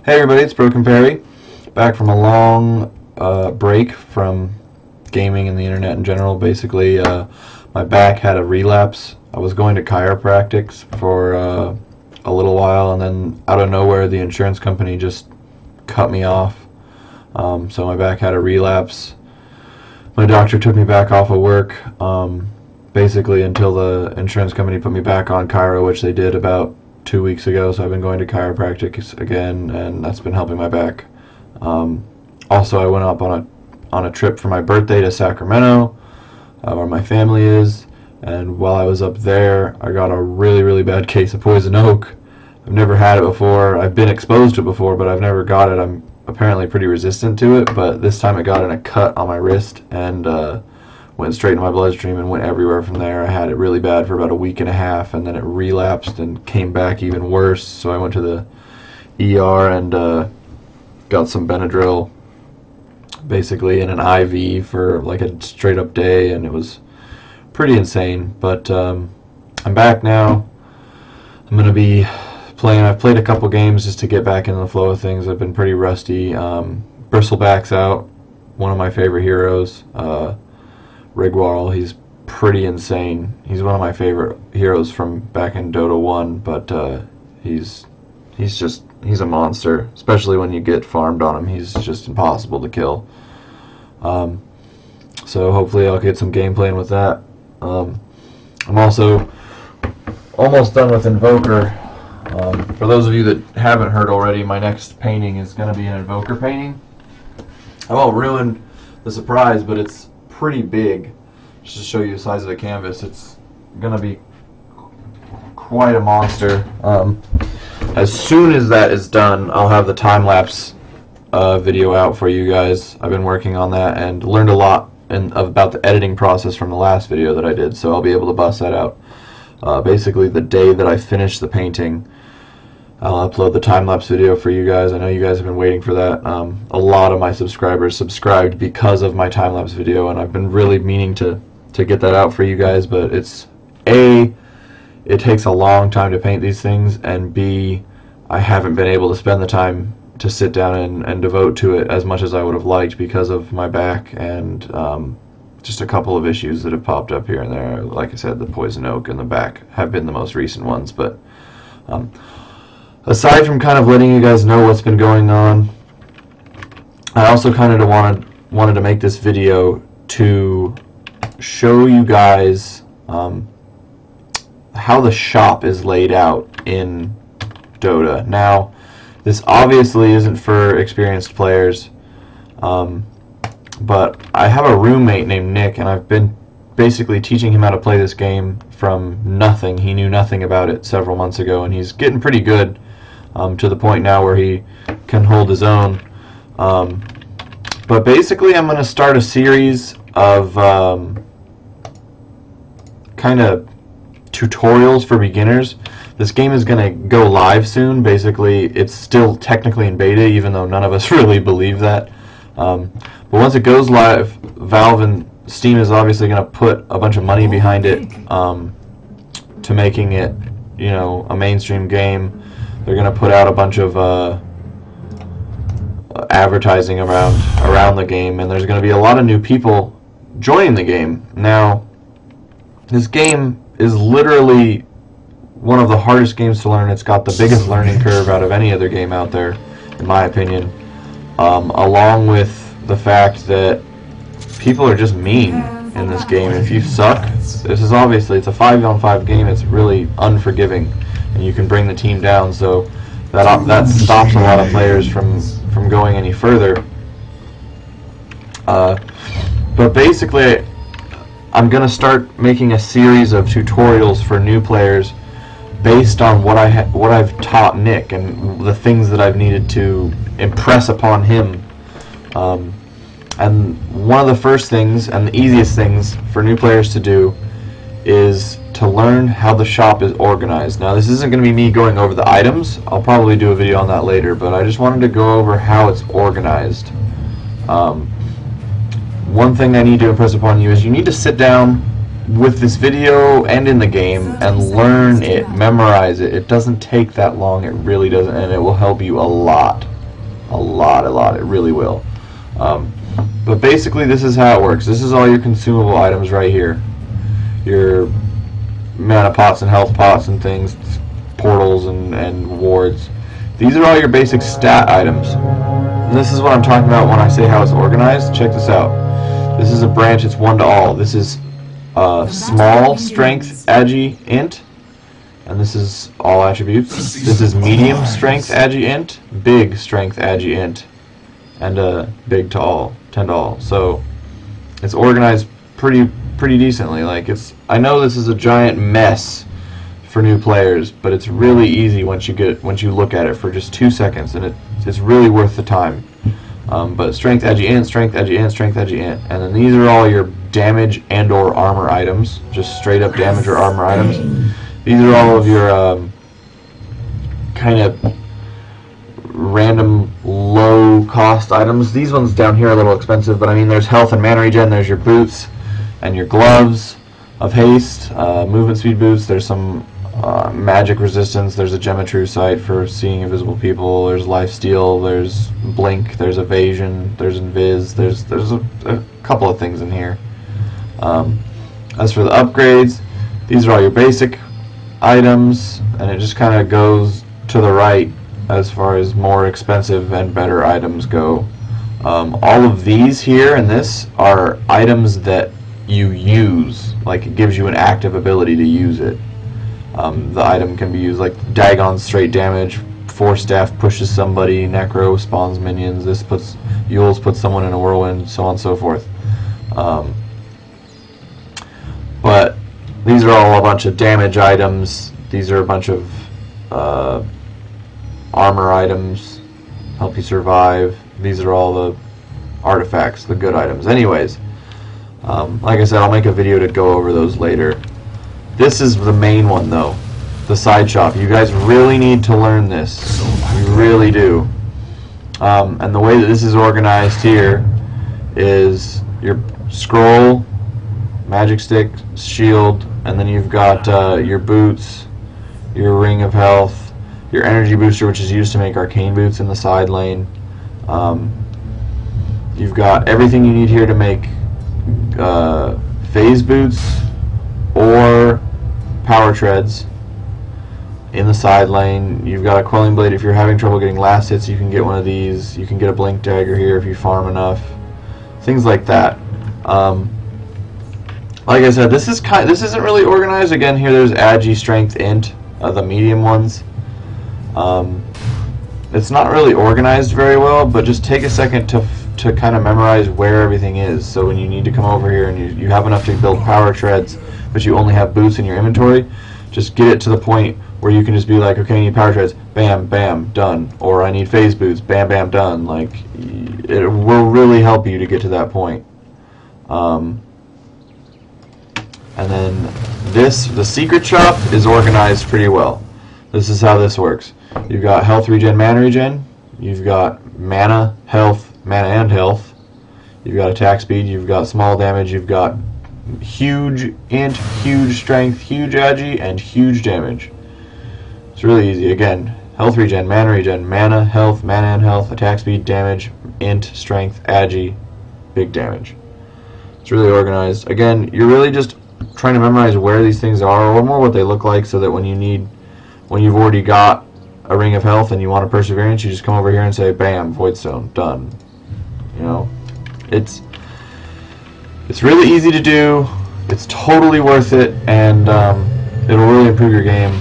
Hey everybody, it's Broken Perry, back from a long break from gaming and the internet in general. Basically, my back had a relapse. I was going to chiropractics for a little while, and then out of nowhere the insurance company just cut me off. So my back had a relapse. My doctor took me back off of work, basically until the insurance company put me back on chiro, which they did about 2 weeks ago. So I've been going to chiropractic again, and that's been helping my back. Also, I went up on a trip for my birthday to Sacramento, where my family is, and while I was up there, I got a really bad case of poison oak. I've never had it before. I've been exposed to it before, but I've never got it. I'm apparently pretty resistant to it, but this time it got in a cut on my wrist and went straight into my bloodstream and went everywhere from there. I had it really bad for about a week and a half, and then it relapsed and came back even worse. So I went to the ER and got some Benadryl, basically in an IV for like a straight up day, and it was pretty insane. But I'm back now. I'm going to be playing. I've played a couple games just to get back into the flow of things. I've been pretty rusty. Bristleback's out, one of my favorite heroes. Rigwall, he's pretty insane. He's one of my favorite heroes from back in Dota 1, but he's a monster, especially when you get farmed on him. He's just impossible to kill. So hopefully I'll get some game playing with that. I'm also almost done with Invoker. For those of you that haven't heard already, my next painting is going to be an Invoker painting. I won't ruin the surprise, but it's pretty big. Just to show you the size of the canvas, it's going to be quite a monster. As soon as that is done, I'll have the time-lapse video out for you guys. I've been working on that and learned a lot about the editing process from the last video that I did, so I'll be able to bust that out. Basically, the day that I finish the painting, I'll upload the time-lapse video for you guys. I know you guys have been waiting for that. A lot of my subscribers subscribed because of my time-lapse video, and I've been really meaning to get that out for you guys, but it's A, it takes a long time to paint these things, and B, I haven't been able to spend the time to sit down and devote to it as much as I would have liked because of my back and just a couple of issues that have popped up here and there. Like I said, the poison oak and the back have been the most recent ones, but aside from kind of letting you guys know what's been going on, I also kind of wanted to make this video to show you guys how the shop is laid out in Dota. Now, this obviously isn't for experienced players, but I have a roommate named Nick, and I've been basically teaching him how to play this game from nothing. He knew nothing about it several months ago, and he's getting pretty good, to the point now where he can hold his own. But basically I'm going to start a series of kind of tutorials for beginners. This game is going to go live soon. Basically, it's still technically in beta, even though none of us really believe that. But once it goes live, Valve and Steam is obviously going to put a bunch of money behind it, to making it, you know, a mainstream game. They're going to put out a bunch of advertising around the game, and there's going to be a lot of new people joining the game. Now, this game is literally one of the hardest games to learn. It's got the biggest learning curve out of any other game out there, in my opinion, along with the fact that people are just mean in this game. If you suck, this is obviously, it's a 5-on-5 game. It's really unforgiving, and you can bring the team down, so that stops a lot of players from going any further. But basically, I'm going to start making a series of tutorials for new players based on what I've taught Nick and the things that I've needed to impress upon him. And one of the first things and the easiest things for new players to do is to learn how the shop is organized. Now, this isn't going to be me going over the items. I'll probably do a video on that later, but I just wanted to go over how it's organized. One thing I need to impress upon you is you need to sit down with this video and in the game and learn it, memorize it. It doesn't take that long, it really doesn't, and it will help you a lot. a lot. It really will. But basically, this is how it works. This is all your consumable items right here. Your mana pots and health pots and things, portals and wards. These are all your basic stat items. And this is what I'm talking about when I say how it's organized. Check this out. This is a branch, it's one to all. This is small strength agi int, and this is all attributes. This is medium strength agi int, big strength agi int, and big to all, 10 to all. So it's organized pretty decently. Like, I know this is a giant mess for new players, but it's really easy once you look at it for just 2 seconds, and it's really worth the time. But strength agi int, strength agi int, strength agi int, and then these are all your damage and or armor items, just straight up damage or armor items. These are all of your kind of random low cost items. These ones down here are a little expensive, but I mean, there's health and mana regen, there's your boots and your gloves of haste, movement speed boots, there's some magic resistance, there's a Geometry sight for seeing invisible people, there's lifesteal, there's blink, there's evasion, there's invis, there's a couple of things in here. As for the upgrades, these are all your basic items, and it just kind of goes to the right as far as more expensive and better items go. All of these here and this are items that you use, like it gives you an active ability to use it. The item can be used like Dagon straight damage, Force Staff pushes somebody, Necro spawns minions, this puts Yules puts someone in a whirlwind, so on and so forth. But these are all a bunch of damage items. These are a bunch of armor items, help you survive. These are all the artifacts, the good items. Anyways, like I said, I'll make a video to go over those later. This is the main one though, the side shop. You guys really need to learn this. You really do. And the way that this is organized here is your scroll, magic stick, shield, and then you've got your boots, your ring of health, your energy booster, which is used to make arcane boots in the side lane. You've got everything you need here to make phase boots or power treads in the side lane. You've got a quelling blade. If you're having trouble getting last hits, you can get one of these. You can get a blink dagger here if you farm enough. Things like that. Like I said, this isn't really organized. Again, here there's agi, strength, int, the medium ones. It's not really organized very well, but just take a second to kind of memorize where everything is. So when you need to come over here and you have enough to build power treads, but you only have boots in your inventory, just get it to the point where you can just be like, okay, I need power treads, bam, bam, done. Or I need phase boots, bam, bam, done. Like, it will really help you to get to that point. And then the secret shop is organized pretty well. This is how this works. You've got health regen, mana regen. You've got mana, health, mana and health. You've got attack speed. You've got small damage. You've got huge int, huge strength, huge agi, and huge damage. It's really easy. Again, health regen, mana, health, mana and health, attack speed, damage, int, strength, agi, big damage. It's really organized. Again, you're really just trying to memorize where these things are, or more what they look like, so that when you've already got a ring of health and you want a perseverance, you just come over here and say, bam, voidstone, done. You know, it's really easy to do. It's totally worth it, and it'll really improve your game.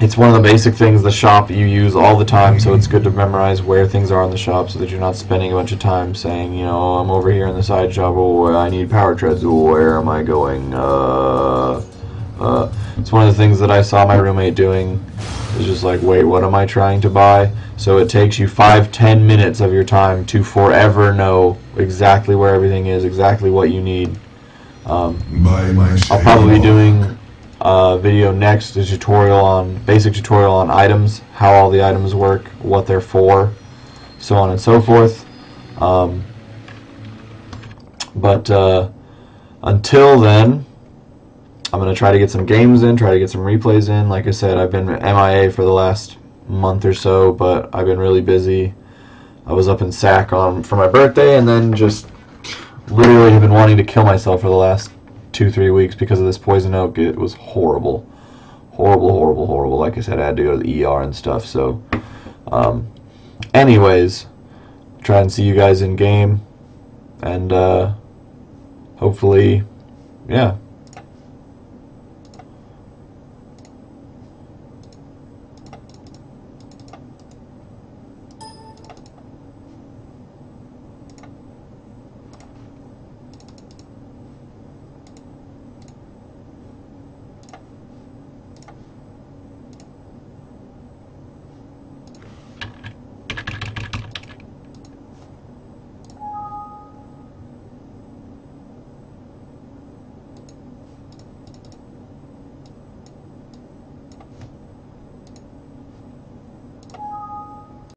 It's one of the basic things the shop you use all the time, so it's good to memorize where things are in the shop so that you're not spending a bunch of time saying, you know, I'm over here in the side shop, oh, I need power treads, oh, where am I going? It's one of the things that I saw my roommate doing. It's just like, wait, what am I trying to buy? So it takes you 5-10 minutes of your time to forever know exactly where everything is, exactly what you need. I'll probably be doing a video next, a basic tutorial on items, how all the items work, what they're for, so on and so forth. But until then, I'm going to try to get some games in, try to get some replays in. Like I said, I've been MIA for the last month or so, but I've been really busy. I was up in SAC for my birthday, and then just literally have been wanting to kill myself for the last 2-3 weeks because of this poison oak. It was horrible. Horrible, horrible, horrible. Like I said, I had to go to the ER and stuff. So, anyways, try and see you guys in game, and hopefully, yeah.